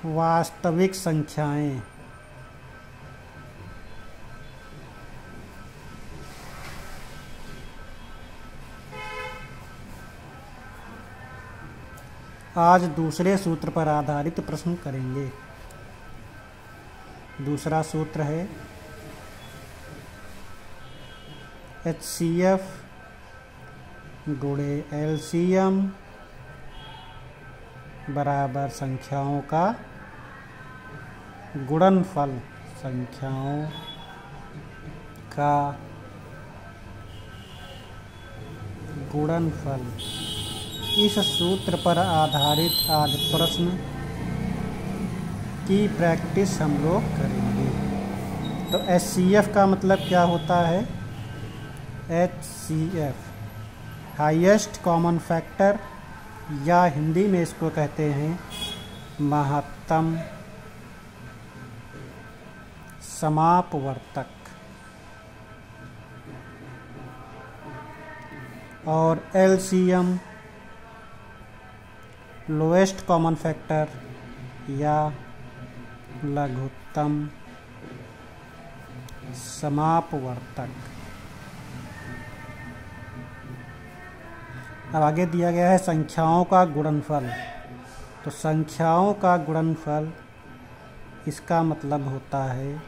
वास्तविक संख्याएं। आज दूसरे सूत्र पर आधारित प्रश्न करेंगे। दूसरा सूत्र है HCF गुणे LCM बराबर संख्याओं का गुणनफल। संख्याओं का गुणनफल। इस सूत्र पर आधारित आज प्रश्न की प्रैक्टिस हम लोग करेंगे। तो HCF का मतलब क्या होता है? HCF हाईएस्ट कॉमन फैक्टर, या हिंदी में इसको कहते हैं महत्तम समापवर्तक। और LCM लोएस्ट कॉमन फैक्टर या लघुत्तम समापवर्तक। अब आगे दिया गया है संख्याओं का गुणनफल। तो संख्याओं का गुणनफल, इसका मतलब होता है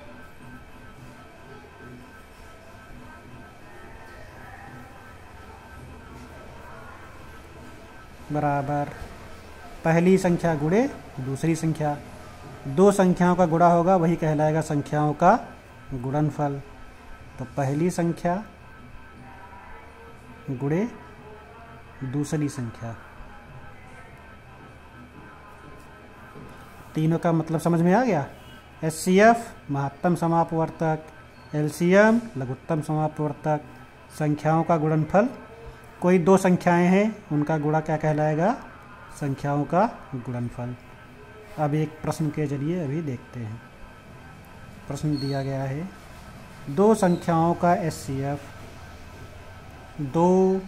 बराबर पहली संख्या गुणे दूसरी संख्या। दो संख्याओं का गुणा होगा वही कहलाएगा संख्याओं का गुणनफल। तो पहली संख्या गुणे दूसरी संख्या। तीनों का मतलब समझ में आ गया। HCF महत्तम समापवर्तक, LCM लघुत्तम समापवर्तक, संख्याओं का गुणनफल। कोई दो संख्याएं हैं उनका गुणा क्या कहलाएगा? संख्याओं का गुणनफल। अब एक प्रश्न के जरिए अभी देखते हैं। प्रश्न दिया गया है दो संख्याओं का HCF, दो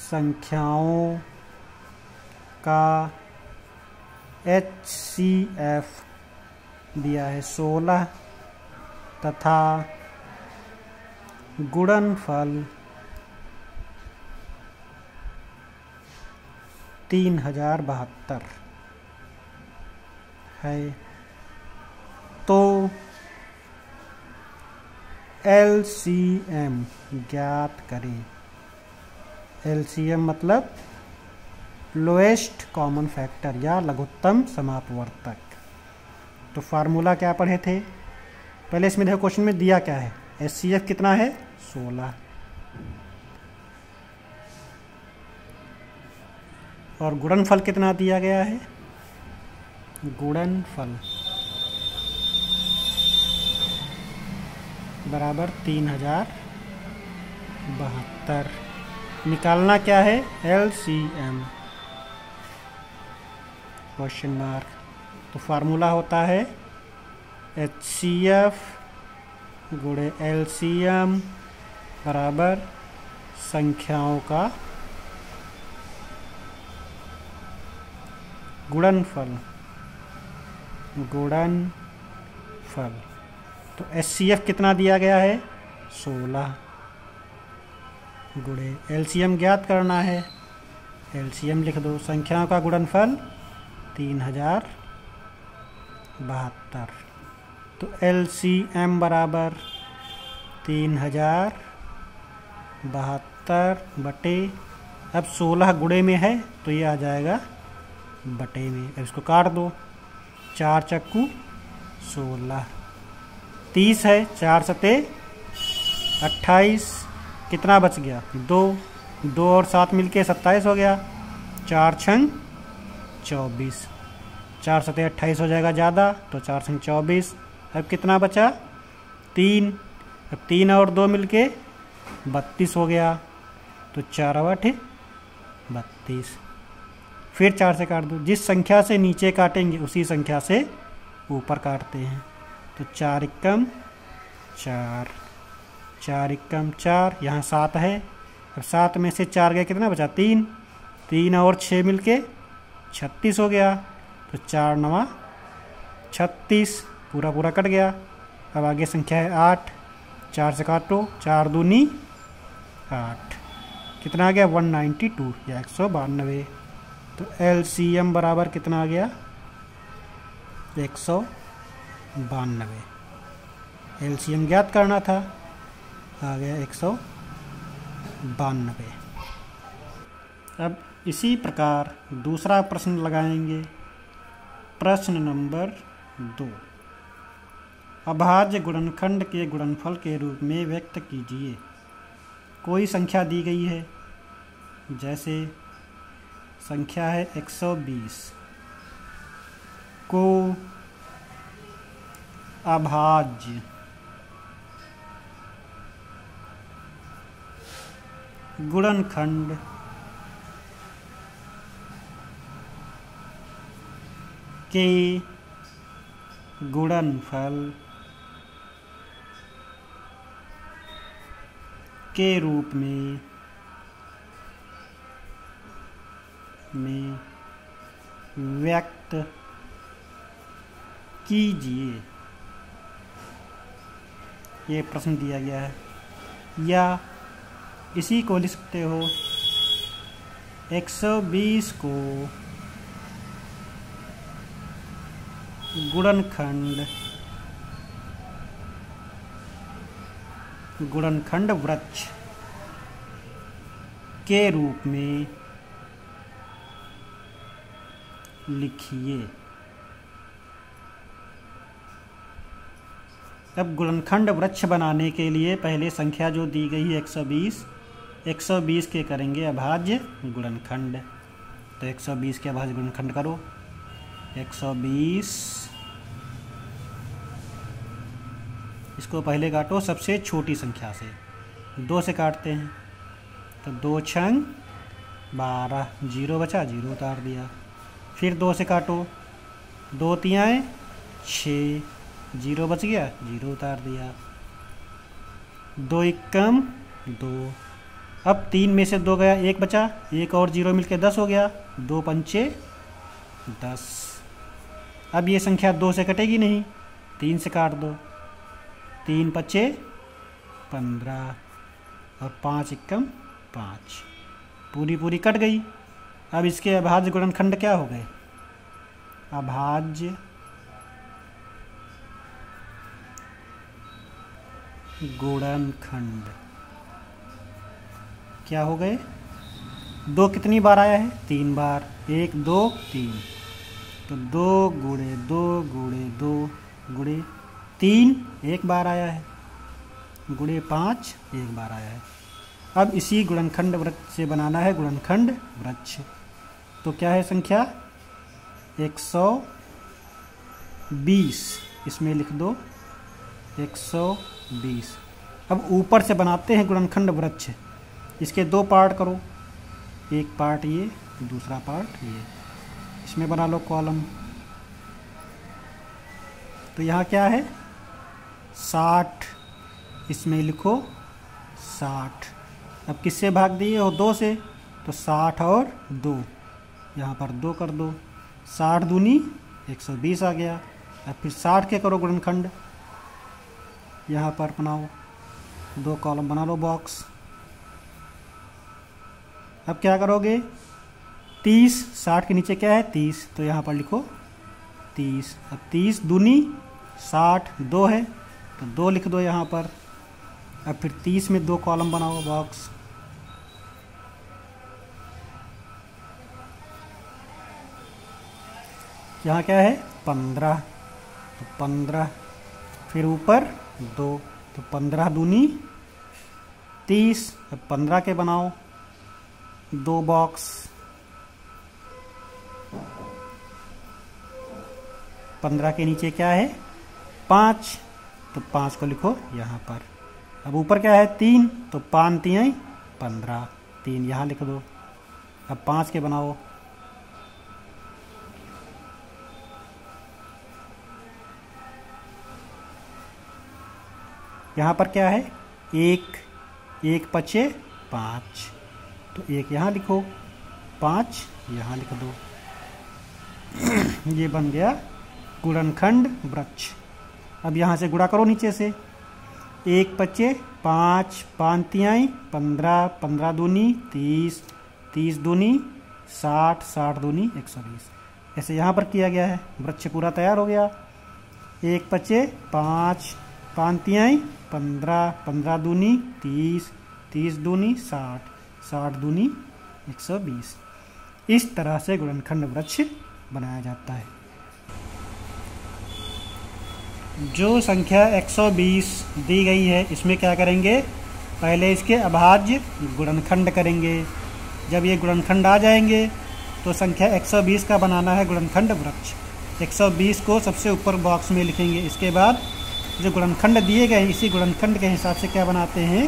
संख्याओं का HCF दिया है 16 तथा गुणनफल 3072 है। तो LCM ज्ञात करें। LCM मतलब लोएस्ट कॉमन फैक्टर या लघुत्तम समापवर्तक। तो फार्मूला क्या पढ़े थे? पहले इसमें देखो क्वेश्चन में दिया क्या है। HCF कितना है? 16। और गुणनफल कितना दिया गया है? गुणनफल बराबर 3072। निकालना क्या है? LCM question mark. तो फार्मूला होता है HCF गुणे LCM बराबर संख्याओं का गुणनफल। गुणनफल। तो HCF कितना दिया गया है? 16 गुणे LCM ज्ञात करना है। LCM लिख दो। संख्याओं का गुणनफल 3072। तो LCM बराबर 3072 बटे, अब 16 गुणे में है तो ये आ जाएगा बटे में। अब इसको काट दो। 4 चक्कू 16, 30 है, 4 सते 28, कितना बच गया? 2 और 7 मिलके 27 हो गया। 4 छंग 24, 4 सते 28 हो जाएगा ज़्यादा, तो 4 छंग 24। अब कितना बचा? 3। अब 3 और 2 मिलके 32 हो गया, तो 4 और 8 32। फिर 4 से काट दो। जिस संख्या से नीचे काटेंगे उसी संख्या से ऊपर काटते हैं। तो 4 एकम 4, 4 एकम 4, यहाँ 7 है। अब 7 में से 4 गए, कितना बचा? 3। 3 और 6 मिलके 36 हो गया। तो 4 9 36, पूरा पूरा कट गया। अब आगे संख्या है 8, 4 से काटो, 4 दूनी 8, कितना आ गया 192 या 192। तो LCM बराबर कितना आ गया 192। LCM ज्ञात करना था, आ गया 192। अब इसी प्रकार दूसरा प्रश्न लगाएंगे। प्रश्न नंबर 2, अभाज्य गुणनखंड के गुणनफल के रूप में व्यक्त कीजिए। कोई संख्या दी गई है, जैसे संख्या है 120 को अभाज्य गुणनखंड के गुणनफल के रूप में व्यक्त कीजिए। ये प्रश्न दिया गया है। या इसी को लिख सकते हो 120 को गुणनखंड वृक्ष के रूप में लिखिए। अब गुणनखंड वृक्ष बनाने के लिए पहले संख्या जो दी गई है 120 के करेंगे अभाज्य गुणनखंड। तो 120 के अभाज्य गुणनखंड करो। 120, इसको पहले काटो सबसे छोटी संख्या से, 2 से काटते हैं। तो 2 छंग 12, 0 बचा, 0 उतार दिया। फिर 2 से काटो, 2 तियाएँ 6, 0 बच गया, 0 उतार दिया। 2 एकम 2। अब 3 में से 2 गया, 1 बचा, 1 और 0 मिलके 10 हो गया। 2 पंचे 10। अब ये संख्या 2 से कटेगी नहीं, 3 से काट दो। 3 पचे 15 और 5 एकम 5, पूरी कट गई। अब इसके अभाज्य गुणनखंड क्या हो गए? अभाज्य गुणनखंड क्या हो गए? 2 कितनी बार आया है? 3 बार। 1 2 3, तो 2 गुणे 2 गुणे 2 गुणे 3 1 बार आया है, गुणे 5 1 बार आया है। अब इसी गुणनखंड वृक्ष से बनाना है गुणनखंड वृक्ष। तो क्या है संख्या? 120, इसमें लिख दो 120। अब ऊपर से बनाते हैं गुणनखंड वृक्ष। इसके 2 पार्ट करो, एक पार्ट ये, दूसरा पार्ट ये। इसमें बना लो कॉलम। तो यहाँ क्या है? 60, इसमें लिखो 60। अब किससे भाग दिए हो? 2 से, तो 60 और 2, यहाँ पर 2 कर दो। 60 दूनी 120 आ गया। अब फिर 60 के करो गुणनखंड, यहाँ पर बनाओ 2 कॉलम, बना लो बॉक्स। अब क्या करोगे? 30, 60 के नीचे क्या है? 30, तो यहाँ पर लिखो 30। अब 30 दूनी 60, 2 है तो 2 लिख दो यहाँ पर। अब फिर 30 में 2 कॉलम बनाओ बॉक्स। यहाँ क्या है? 15, तो 15, फिर ऊपर 2, तो 15 दूनी 30। अब 15 के बनाओ 2 बॉक्स। 15 के नीचे क्या है? 5, तो 5 को लिखो यहाँ पर। अब ऊपर क्या है? 3, तो 5 3 15, 3 यहाँ लिख दो। अब 5 के बनाओ। यहाँ पर क्या है? 1 पचे 5, तो 1 यहाँ लिखो, 5 यहाँ लिख दो। ये बन गया गुणनखंड वृक्ष। अब यहाँ से गुणा करो नीचे से, 1 पच्चे 5, 5 तिहाई 15, 15 दूनी 30, 30 दूनी 60, 60 दूनी 120। ऐसे यहाँ पर किया गया है। वृक्ष पूरा तैयार हो गया। 1 पच्चे 5, 5 तिहाई 15, 15 दूनी 30, 30 दूनी 60, 60 दूनी 120। इस तरह से गुणनखंड वृक्ष बनाया जाता है। जो संख्या 120 दी गई है, इसमें क्या करेंगे, पहले इसके अभाज्य गुणनखंड करेंगे। जब ये गुणनखंड आ जाएंगे तो संख्या 120 का बनाना है गुणनखंड वृक्ष। 120 को सबसे ऊपर बॉक्स में लिखेंगे। इसके बाद जो गुणनखंड दिए गए, इसी गुणनखंड के हिसाब से क्या बनाते हैं,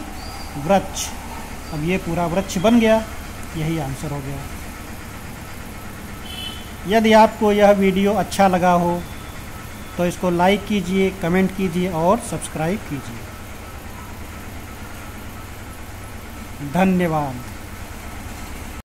वृक्ष। अब ये पूरा वृक्ष बन गया। यही आंसर हो गया। यदि आपको यह वीडियो अच्छा लगा हो तो इसको लाइक कीजिए, कमेंट कीजिए और सब्सक्राइब कीजिए। धन्यवाद।